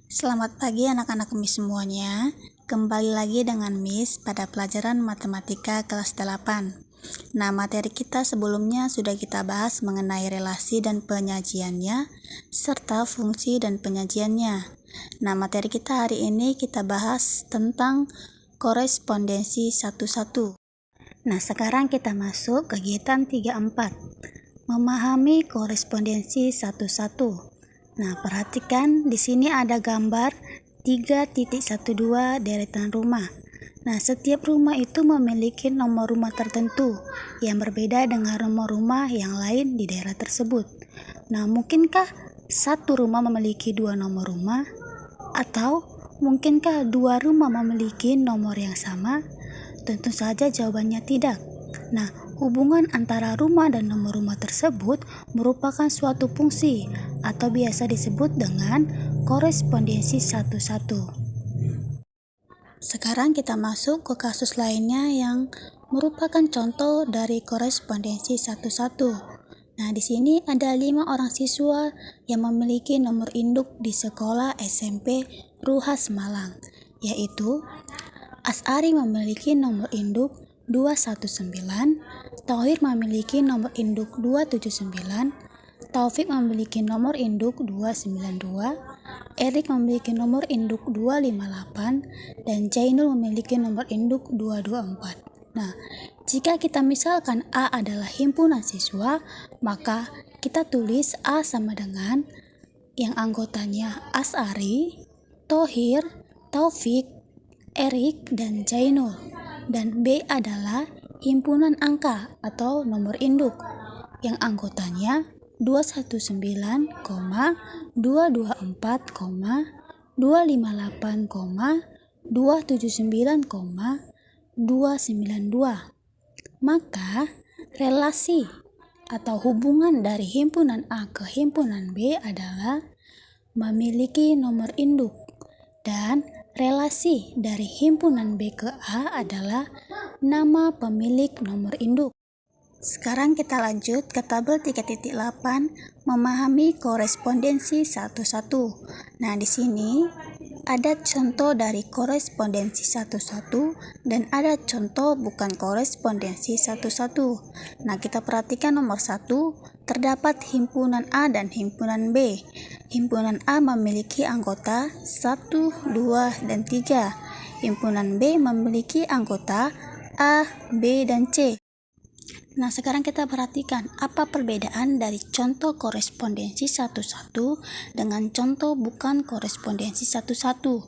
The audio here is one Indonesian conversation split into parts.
Selamat pagi anak-anak Miss semuanya. Kembali lagi dengan Miss pada pelajaran matematika kelas 8. Nah, materi kita sebelumnya sudah kita bahas mengenai relasi dan penyajiannya, serta fungsi dan penyajiannya. Nah, materi kita hari ini kita bahas tentang korespondensi satu-satu. Nah, sekarang kita masuk kegiatan 3-4. Memahami korespondensi satu-satu. Nah, perhatikan di sini ada gambar 3.12 deretan rumah. Nah, setiap rumah itu memiliki nomor rumah tertentu yang berbeda dengan nomor rumah yang lain di daerah tersebut. Nah, mungkinkah satu rumah memiliki dua nomor rumah? Atau mungkinkah dua rumah memiliki nomor yang sama? Tentu saja jawabannya tidak. Nah, hubungan antara rumah dan nomor rumah tersebut merupakan suatu fungsi atau biasa disebut dengan korespondensi satu-satu. Sekarang kita masuk ke kasus lainnya yang merupakan contoh dari korespondensi satu-satu. Nah, di sini ada 5 orang siswa yang memiliki nomor induk di sekolah SMP Ruhas Malang, yaitu As'ari memiliki nomor induk 219, Tauhir memiliki nomor induk 279, Taufik memiliki nomor induk 292, Erik memiliki nomor induk 258, dan Jainul memiliki nomor induk 224. Nah, jika kita misalkan A adalah himpunan siswa, maka kita tulis A sama dengan yang anggotanya As'ari, Tauhir, Taufik, Erik, dan Jainul, dan B adalah himpunan angka atau nomor induk yang anggotanya 219, 224, 258, 279, 292. Maka relasi atau hubungan dari himpunan A ke himpunan B adalah memiliki nomor induk, dan relasi dari himpunan B ke A adalah nama pemilik nomor induk. Sekarang kita lanjut ke tabel 3.8 memahami korespondensi satu-satu. Nah, di sini ada contoh dari korespondensi satu-satu dan ada contoh bukan korespondensi satu-satu. Nah, kita perhatikan nomor 1, terdapat himpunan A dan himpunan B. Himpunan A memiliki anggota 1, 2, dan 3. Himpunan B memiliki anggota A, B, dan C. Nah, sekarang kita perhatikan apa perbedaan dari contoh korespondensi satu-satu dengan contoh bukan korespondensi satu-satu.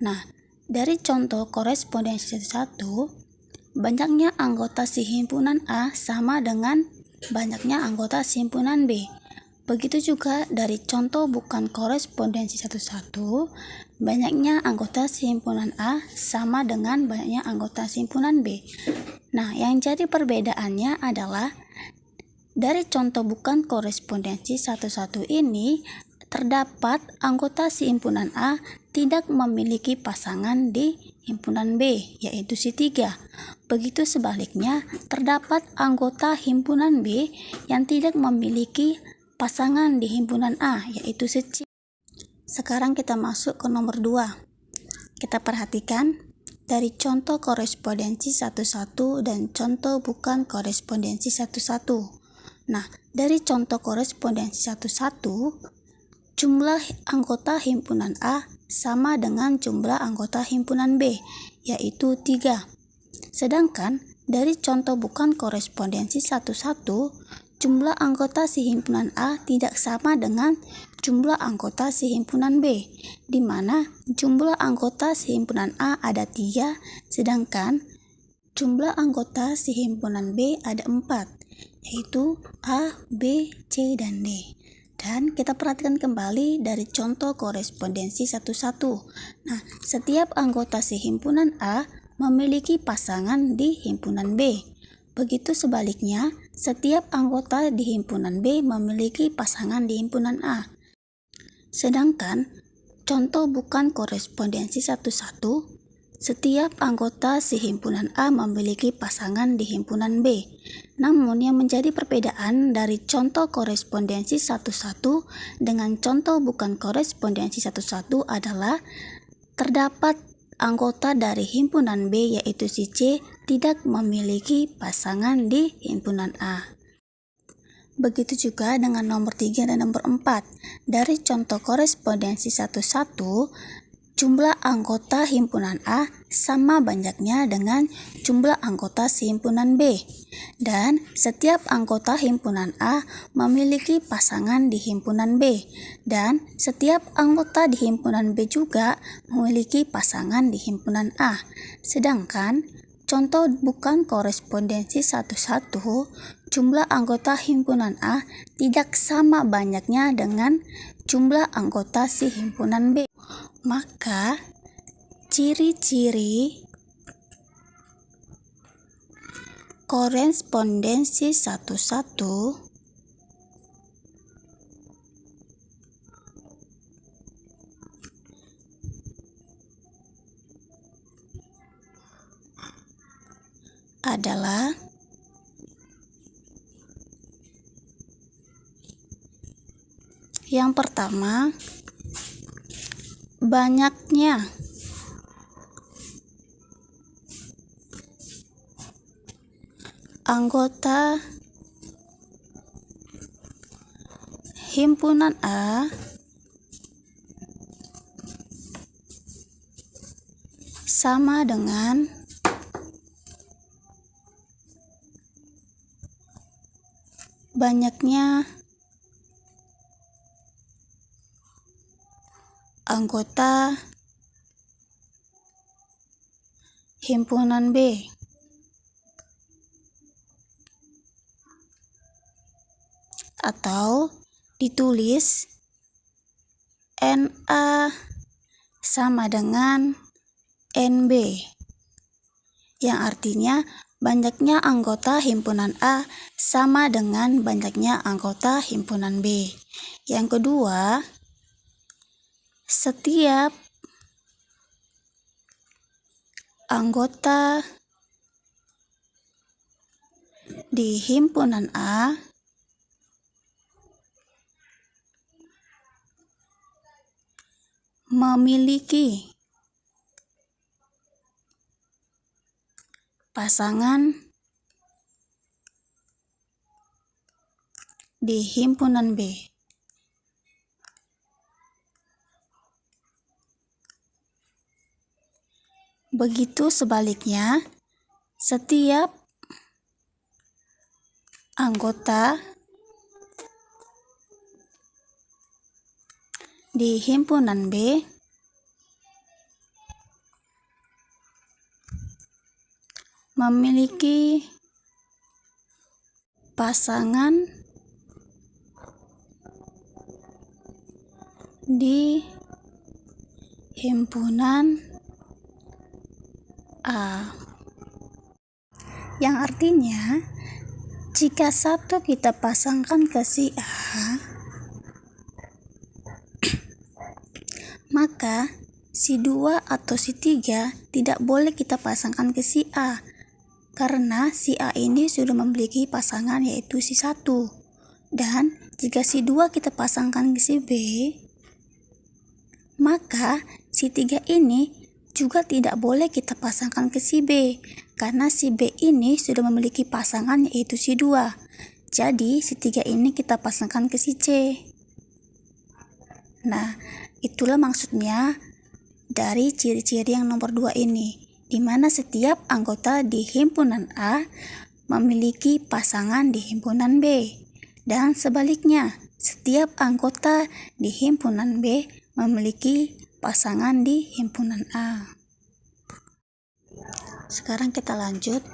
Nah, dari contoh korespondensi satu-satu, banyaknya anggota si himpunan A sama dengan banyaknya anggota si himpunan B. Begitu juga dari contoh bukan korespondensi satu-satu, banyaknya anggota si himpunan A sama dengan banyaknya anggota si himpunan B. Nah, yang jadi perbedaannya adalah dari contoh bukan korespondensi satu-satu ini terdapat anggota si himpunan A tidak memiliki pasangan di himpunan B, yaitu si 3. Begitu sebaliknya, terdapat anggota himpunan B yang tidak memiliki pasangan di himpunan A, yaitu si C. Sekarang kita masuk ke nomor 2. Kita perhatikan dari contoh korespondensi satu-satu dan contoh bukan korespondensi satu-satu. Nah, dari contoh korespondensi satu-satu, jumlah anggota himpunan A sama dengan jumlah anggota himpunan B, yaitu 3. Sedangkan dari contoh bukan korespondensi satu-satu, jumlah anggota si himpunan A tidak sama dengan jumlah anggota si himpunan B, di mana jumlah anggota si himpunan A ada 3, sedangkan jumlah anggota si himpunan B ada 4, yaitu A, B, C, dan D. Dan kita perhatikan kembali dari contoh korespondensi satu-satu. Nah, setiap anggota si himpunan A memiliki pasangan di himpunan B. Begitu sebaliknya, setiap anggota di himpunan B memiliki pasangan di himpunan A. Sedangkan contoh bukan korespondensi satu-satu, Setiap anggota si himpunan A memiliki pasangan di himpunan B. Namun yang menjadi perbedaan dari contoh korespondensi 1-1 dengan contoh bukan korespondensi 1-1 adalah terdapat anggota dari himpunan B yaitu si C tidak memiliki pasangan di himpunan A. Begitu juga dengan nomor 3 dan nomor 4. Dari contoh korespondensi 1-1, jumlah anggota himpunan A sama banyaknya dengan jumlah anggota si himpunan B. Dan setiap anggota himpunan A memiliki pasangan di himpunan B. Dan setiap anggota di himpunan B juga memiliki pasangan di himpunan A. Sedangkan contoh bukan korespondensi 1-1, jumlah anggota himpunan A tidak sama banyaknya dengan jumlah anggota si himpunan B. Maka ciri-ciri korespondensi 1-1 adalah yang pertama, banyaknya anggota himpunan A sama dengan banyaknya anggota himpunan B. Atau ditulis NA sama dengan NB, yang artinya banyaknya anggota himpunan A sama dengan banyaknya anggota himpunan B. Yang kedua, setiap anggota di himpunan A memiliki pasangan di himpunan B. Begitu sebaliknya, setiap anggota di himpunan B memiliki pasangan di himpunan A. Yang artinya, jika satu kita pasangkan ke si A, maka si 2 atau si 3 tidak boleh kita pasangkan ke si A, karena si A ini sudah memiliki pasangan yaitu si 1. Dan jika si 2 kita pasangkan ke si B, maka si 3 ini juga tidak boleh kita pasangkan ke si B, karena si B ini sudah memiliki pasangan yaitu si 2. Jadi si 3 ini kita pasangkan ke si C. Nah, itulah maksudnya dari ciri-ciri yang nomor 2 ini, di mana setiap anggota di himpunan A memiliki pasangan di himpunan B, dan sebaliknya, setiap anggota di himpunan B memiliki pasangan di himpunan A. Sekarang kita lanjut.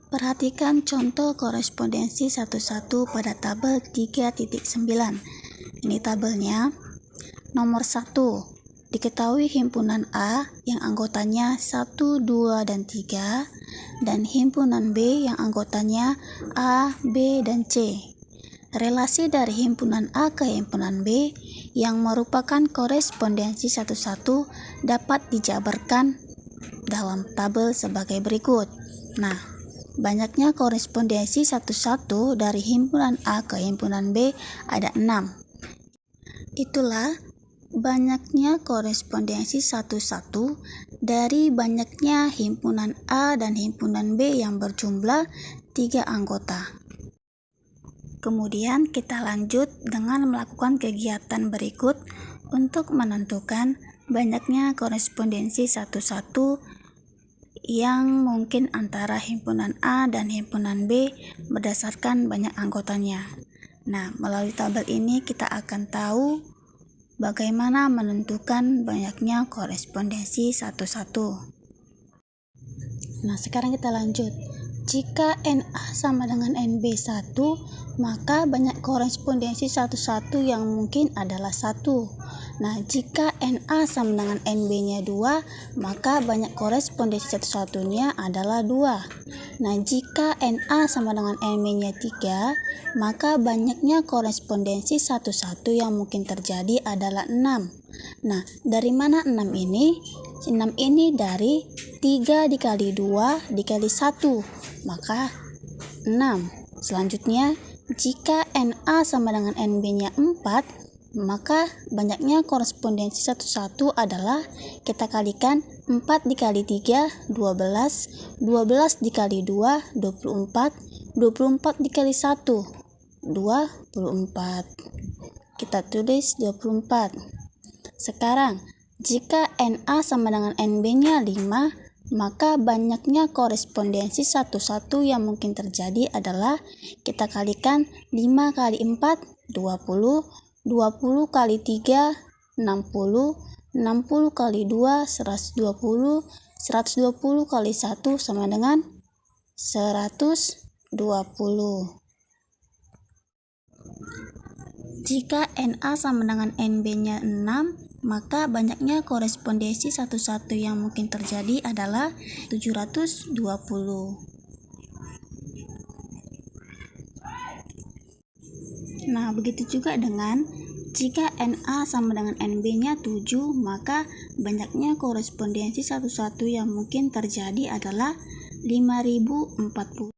Perhatikan contoh korespondensi 1-1 pada tabel 3.9. Ini tabelnya. Nomor 1. Diketahui himpunan A yang anggotanya 1, 2, dan 3, dan himpunan B yang anggotanya A, B, dan C. Relasi dari himpunan A ke himpunan B yang merupakan korespondensi 1-1 dapat dijabarkan dalam tabel sebagai berikut. Nah, banyaknya korespondensi satu-satu dari himpunan A ke himpunan B ada 6. Itulah banyaknya korespondensi satu-satu dari banyaknya himpunan A dan himpunan B yang berjumlah 3 anggota. Kemudian kita lanjut dengan melakukan kegiatan berikut untuk menentukan banyaknya korespondensi satu-satu yang mungkin antara himpunan A dan himpunan B berdasarkan banyak anggotanya. Nah, melalui tabel ini kita akan tahu bagaimana menentukan banyaknya korespondensi satu-satu. Nah, sekarang kita lanjut. Jika NA sama dengan NB 1, maka banyak korespondensi satu-satu yang mungkin adalah 1. Nah, jika NA sama dengan NB-nya 2, maka banyak korespondensi satu-satunya adalah 2. Nah, jika NA sama dengan NB-nya 3, maka banyaknya korespondensi satu-satu yang mungkin terjadi adalah 6. Nah, dari mana 6 ini? 6 ini dari 3 dikali 2 dikali 1, maka 6. Selanjutnya, jika NA sama dengan NB-nya 4, maka banyaknya korespondensi satu-satu adalah kita kalikan 4 dikali 3, 12, 12 dikali 2, 24, 24 dikali 1, 24. Kita tulis 24. Sekarang, jika NA sama dengan NB-nya 5, maka banyaknya korespondensi satu-satu yang mungkin terjadi adalah kita kalikan 5 kali 4, 20, 20 kali 3, 60, 60 kali 2, 120, 120 kali 1 sama dengan 120. Jika NA sama dengan NB-nya 6, maka banyaknya korespondensi satu-satu yang mungkin terjadi adalah 720. Nah, begitu juga dengan jika NA sama dengan NB-nya 7, maka banyaknya korespondensi satu-satu yang mungkin terjadi adalah 5040.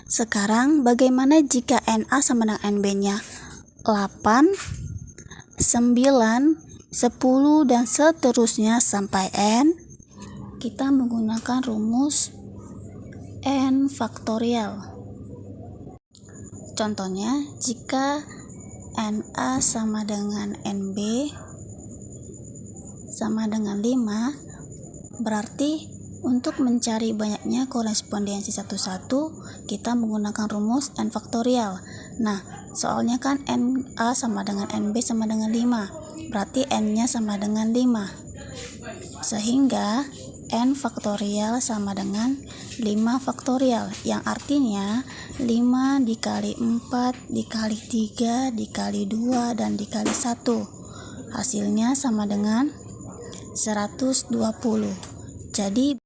Sekarang, bagaimana jika NA sama dengan NB-nya 8, 9, 10 dan seterusnya sampai N? Kita menggunakan rumus N faktorial. Contohnya, jika NA sama dengan NB sama dengan 5, berarti untuk mencari banyaknya korespondensi satu-satu, kita menggunakan rumus N faktorial. Nah, soalnya kan NA sama dengan NB sama dengan 5. Berarti N-nya sama dengan 5. Sehingga N faktorial sama dengan 5 faktorial. Yang artinya 5 dikali 4 dikali 3 dikali 2 dan dikali 1. Hasilnya sama dengan 120. Jadi